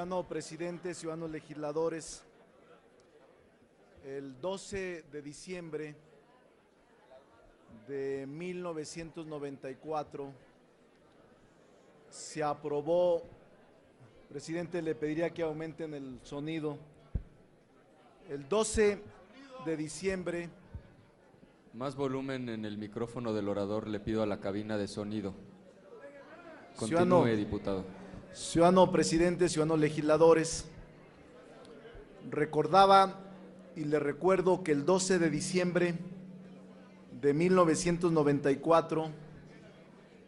Ciudadano presidente, ciudadanos legisladores, el 12 de diciembre de 1994 se aprobó, presidente, le pediría que aumenten el sonido, el 12 de diciembre. Más volumen en el micrófono del orador, le pido a la cabina de sonido. Continúe, diputado. Ciudadano presidente, ciudadanos legisladores, recordaba y le recuerdo que el 12 de diciembre de 1994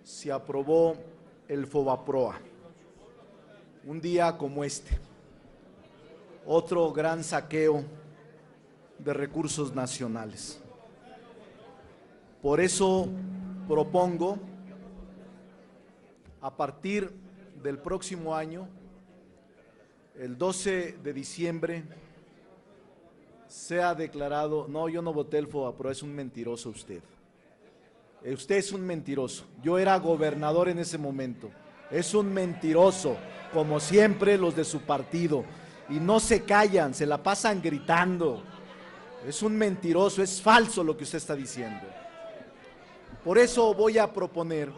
se aprobó el FOBAPROA, un día como este, otro gran saqueo de recursos nacionales. Por eso propongo, a partir del próximo año, el 12 de diciembre, sea declarado, no, yo no voté el FOBAPROA, es un mentiroso usted. Usted es un mentiroso. Yo era gobernador en ese momento. Es un mentiroso, como siempre los de su partido. Y no se callan, se la pasan gritando. Es un mentiroso, es falso lo que usted está diciendo. Por eso voy a proponer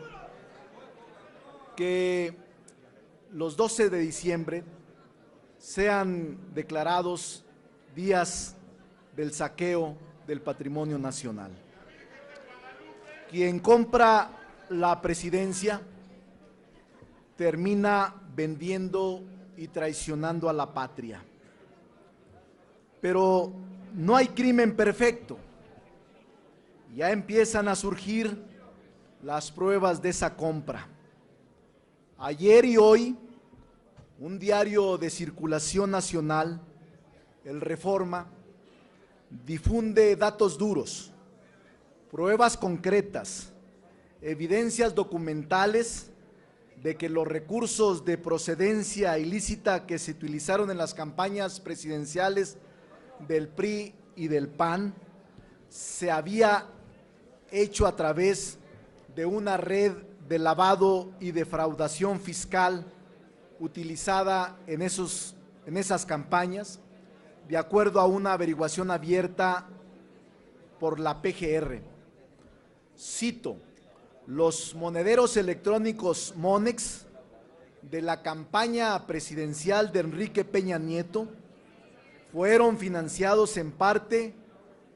que los 12 de diciembre sean declarados días del saqueo del patrimonio nacional. Quien compra la presidencia termina vendiendo y traicionando a la patria. Pero no hay crimen perfecto. Ya empiezan a surgir las pruebas de esa compra. Ayer y hoy, un diario de circulación nacional, El Reforma, difunde datos duros, pruebas concretas, evidencias documentales de que los recursos de procedencia ilícita que se utilizaron en las campañas presidenciales del PRI y del PAN se había hecho a través de una red de lavado y defraudación fiscal utilizada en esas campañas, de acuerdo a una averiguación abierta por la PGR. Cito: los monederos electrónicos Monex de la campaña presidencial de Enrique Peña Nieto fueron financiados en parte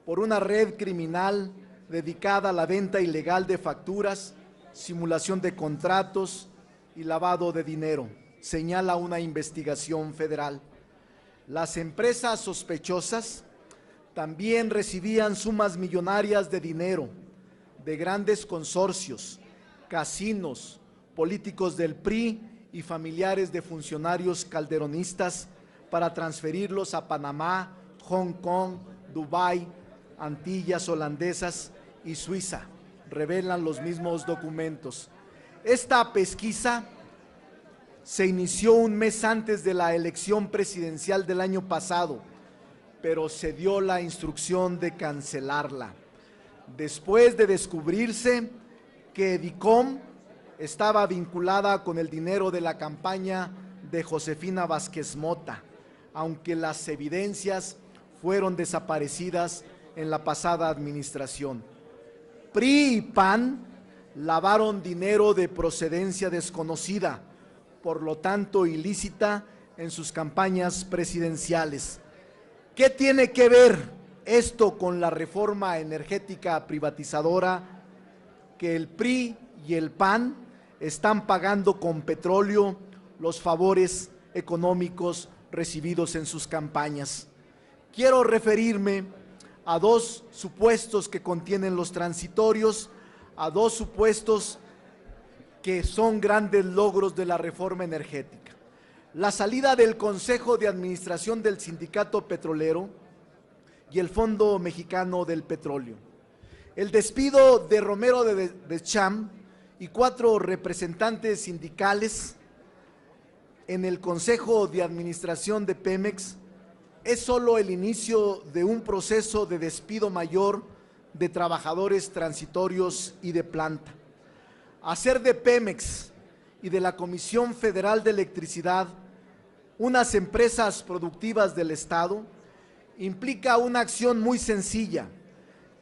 por una red criminal dedicada a la venta ilegal de facturas, simulación de contratos y lavado de dinero, señala una investigación federal. Las empresas sospechosas también recibían sumas millonarias de dinero de grandes consorcios, casinos, políticos del PRI y familiares de funcionarios calderonistas para transferirlos a Panamá, Hong Kong, Dubái, Antillas Holandesas y Suiza, revelan los mismos documentos. Esta pesquisa se inició un mes antes de la elección presidencial del año pasado, pero se dio la instrucción de cancelarla, después de descubrirse que Edicom estaba vinculada con el dinero de la campaña de Josefina Vázquez Mota, aunque las evidencias fueron desaparecidas en la pasada administración. PRI y PAN lavaron dinero de procedencia desconocida, por lo tanto ilícita, en sus campañas presidenciales. ¿Qué tiene que ver esto con la reforma energética privatizadora que el PRI y el PAN están pagando con petróleo los favores económicos recibidos en sus campañas? Quiero referirme a dos supuestos que contienen los transitorios, a dos supuestos que son grandes logros de la reforma energética. La salida del Consejo de Administración del Sindicato Petrolero y el Fondo Mexicano del Petróleo. El despido de Romero de Champ y 4 representantes sindicales en el Consejo de Administración de Pemex es solo el inicio de un proceso de despido mayor de trabajadores transitorios y de planta. Hacer de Pemex y de la Comisión Federal de Electricidad unas empresas productivas del Estado implica una acción muy sencilla: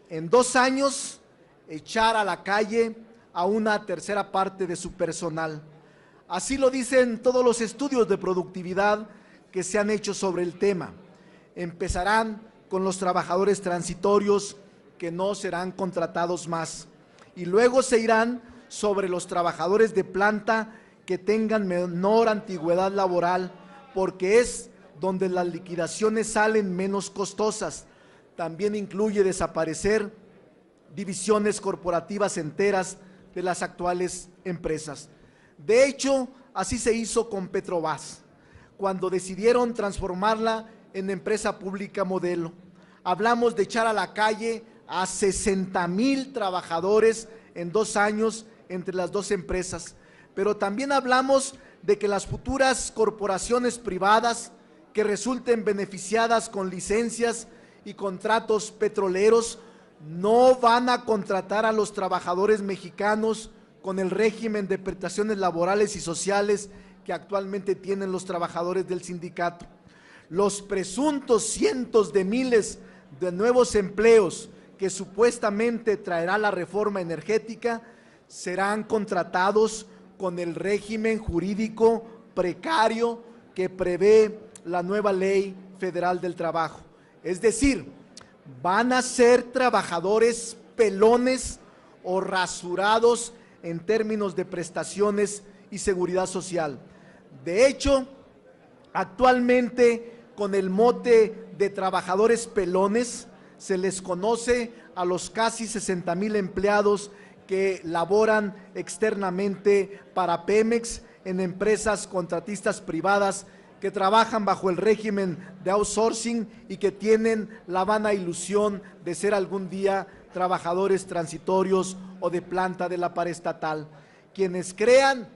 en 2 años echar a la calle a una tercera parte de su personal. Así lo dicen todos los estudios de productividad que se han hecho sobre el tema. Empezarán con los trabajadores transitorios, que no serán contratados más, y luego se irán sobre los trabajadores de planta que tengan menor antigüedad laboral, porque es donde las liquidaciones salen menos costosas. También incluye desaparecer divisiones corporativas enteras de las actuales empresas. De hecho, así se hizo con Petrobras, cuando decidieron transformarla en empresa pública modelo. Hablamos de echar a la calle a 60,000 trabajadores en 2 años entre las dos empresas, pero también hablamos de que las futuras corporaciones privadas que resulten beneficiadas con licencias y contratos petroleros no van a contratar a los trabajadores mexicanos con el régimen de prestaciones laborales y sociales que actualmente tienen los trabajadores del sindicato. Los presuntos cientos de miles de nuevos empleos que supuestamente traerá la reforma energética serán contratados con el régimen jurídico precario que prevé la nueva Ley Federal del Trabajo. Es decir, van a ser trabajadores pelones o rasurados en términos de prestaciones y seguridad social. De hecho, actualmente, con el mote de trabajadores pelones, se les conoce a los casi 60,000 empleados que laboran externamente para Pemex en empresas contratistas privadas que trabajan bajo el régimen de outsourcing y que tienen la vana ilusión de ser algún día trabajadores transitorios o de planta de la paraestatal. Quienes crean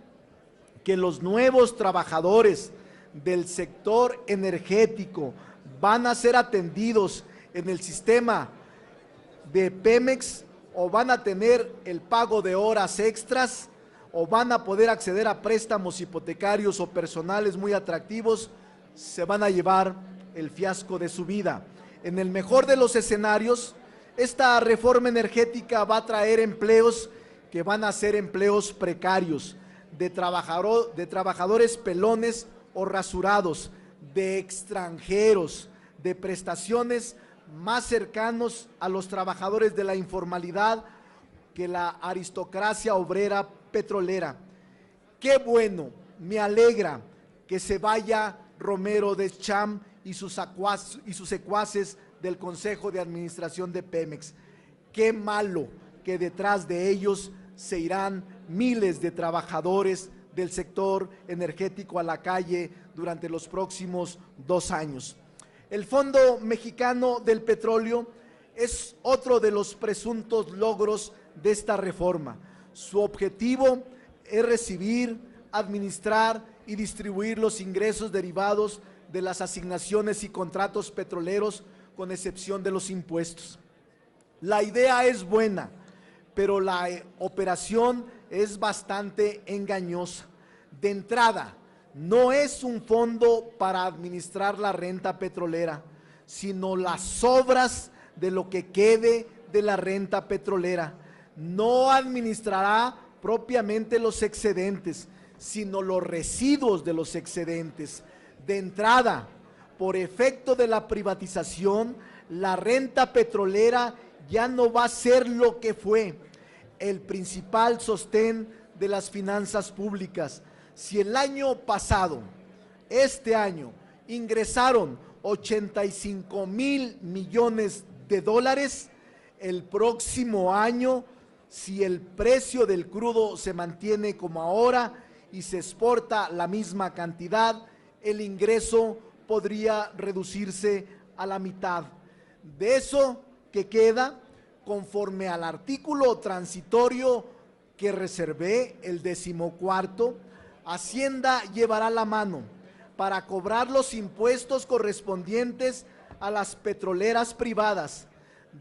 que los nuevos trabajadores del sector energético van a ser atendidos en el sistema de Pemex, o van a tener el pago de horas extras, o van a poder acceder a préstamos hipotecarios o personales muy atractivos, se van a llevar el fiasco de su vida. En el mejor de los escenarios, esta reforma energética va a traer empleos que van a ser empleos precarios, de trabajadores pelones o rasurados, de extranjeros, de prestaciones más cercanos a los trabajadores de la informalidad que la aristocracia obrera petrolera. Qué bueno, me alegra que se vaya Romero Deschamps y sus secuaces del Consejo de Administración de Pemex. Qué malo que detrás de ellos se irán miles de trabajadores del sector energético a la calle durante los próximos 2 años. El Fondo Mexicano del Petróleo es otro de los presuntos logros de esta reforma. Su objetivo es recibir, administrar y distribuir los ingresos derivados de las asignaciones y contratos petroleros, con excepción de los impuestos. La idea es buena, pero la operación es bastante engañosa. De entrada, no es un fondo para administrar la renta petrolera, sino las sobras de lo que quede de la renta petrolera. No administrará propiamente los excedentes, sino los residuos de los excedentes. De entrada, por efecto de la privatización, la renta petrolera ya no va a ser lo que fue, el principal sostén de las finanzas públicas. Si el año pasado, este año, ingresaron 85,000 millones de dólares, el próximo año, si el precio del crudo se mantiene como ahora y se exporta la misma cantidad, el ingreso podría reducirse a la mitad. De eso que queda, conforme al artículo transitorio que reservé, el 14º, Hacienda llevará la mano para cobrar los impuestos correspondientes a las petroleras privadas.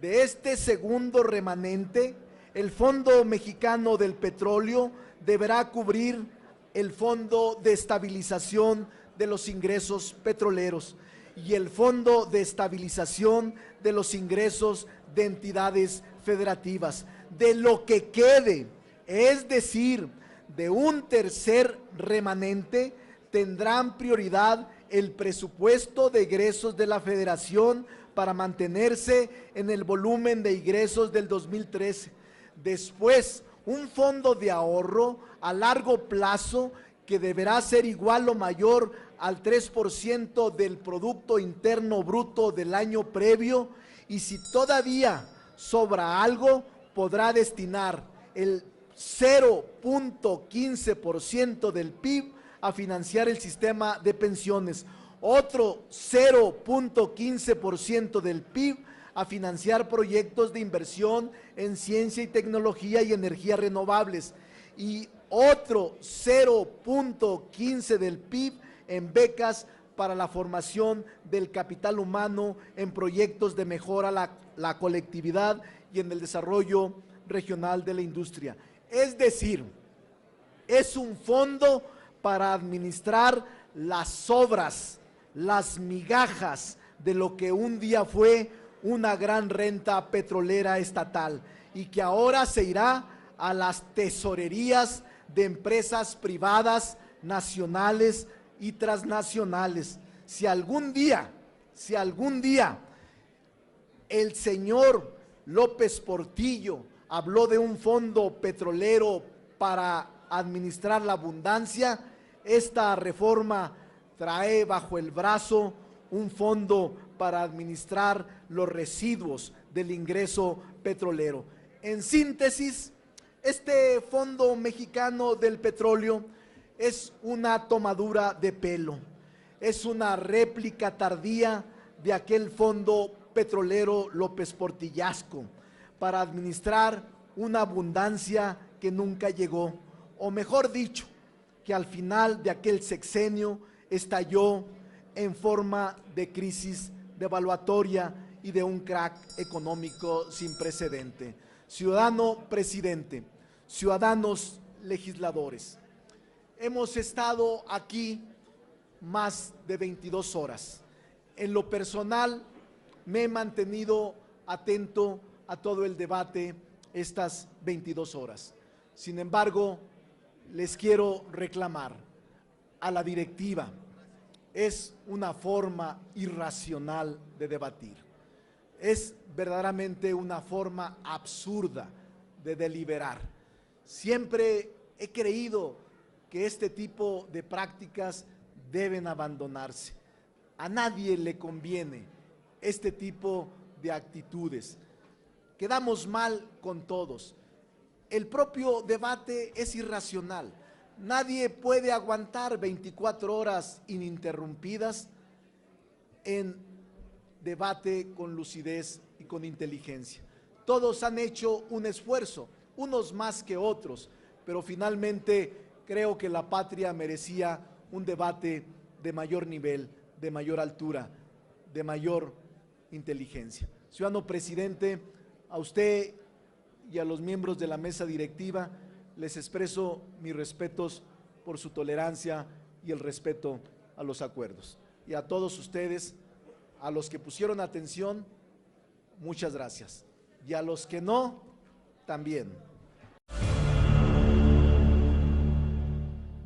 De este segundo remanente, el Fondo Mexicano del Petróleo deberá cubrir el Fondo de Estabilización de los ingresos petroleros y el Fondo de Estabilización de los Ingresos de Entidades Federativas. De lo que quede, es decir, de un tercer remanente, tendrán prioridad el presupuesto de egresos de la Federación para mantenerse en el volumen de ingresos del 2013. Después, un fondo de ahorro a largo plazo que deberá ser igual o mayor al 3% del Producto Interno Bruto del año previo, y si todavía sobra algo, podrá destinar el 0.15% del PIB a financiar el sistema de pensiones, otro 0.15% del PIB a financiar proyectos de inversión en ciencia y tecnología y energías renovables, y otro 0.15% del PIB en becas para la formación del capital humano en proyectos de mejora a la colectividad y en el desarrollo regional de la industria. Es decir, es un fondo para administrar las sobras, las migajas de lo que un día fue una gran renta petrolera estatal y que ahora se irá a las tesorerías de empresas privadas, nacionales y transnacionales. Si algún día el señor López Portillo habló de un fondo petrolero para administrar la abundancia, esta reforma trae bajo el brazo un fondo para administrar los residuos del ingreso petrolero. En síntesis, este Fondo Mexicano del Petróleo es una tomadura de pelo, es una réplica tardía de aquel fondo petrolero López Portillasco para administrar una abundancia que nunca llegó, o mejor dicho, que al final de aquel sexenio estalló en forma de crisis devaluatoria y de un crack económico sin precedente. Ciudadano presidente, ciudadanos legisladores, hemos estado aquí más de 22 horas. En lo personal, me he mantenido atento a todo el debate estas 22 horas. Sin embargo, les quiero reclamar a la directiva, es una forma irracional de debatir, es verdaderamente una forma absurda de deliberar. Siempre he creído que este tipo de prácticas deben abandonarse. A nadie le conviene este tipo de actitudes. Quedamos mal con todos. El propio debate es irracional. Nadie puede aguantar 24 horas ininterrumpidas en debate con lucidez y con inteligencia. Todos han hecho un esfuerzo, unos más que otros, pero finalmente creo que la patria merecía un debate de mayor nivel, de mayor altura, de mayor inteligencia. Ciudadano presidente, a usted y a los miembros de la mesa directiva les expreso mis respetos por su tolerancia y el respeto a los acuerdos. Y a todos ustedes, a los que pusieron atención, muchas gracias. Y a los que no, también.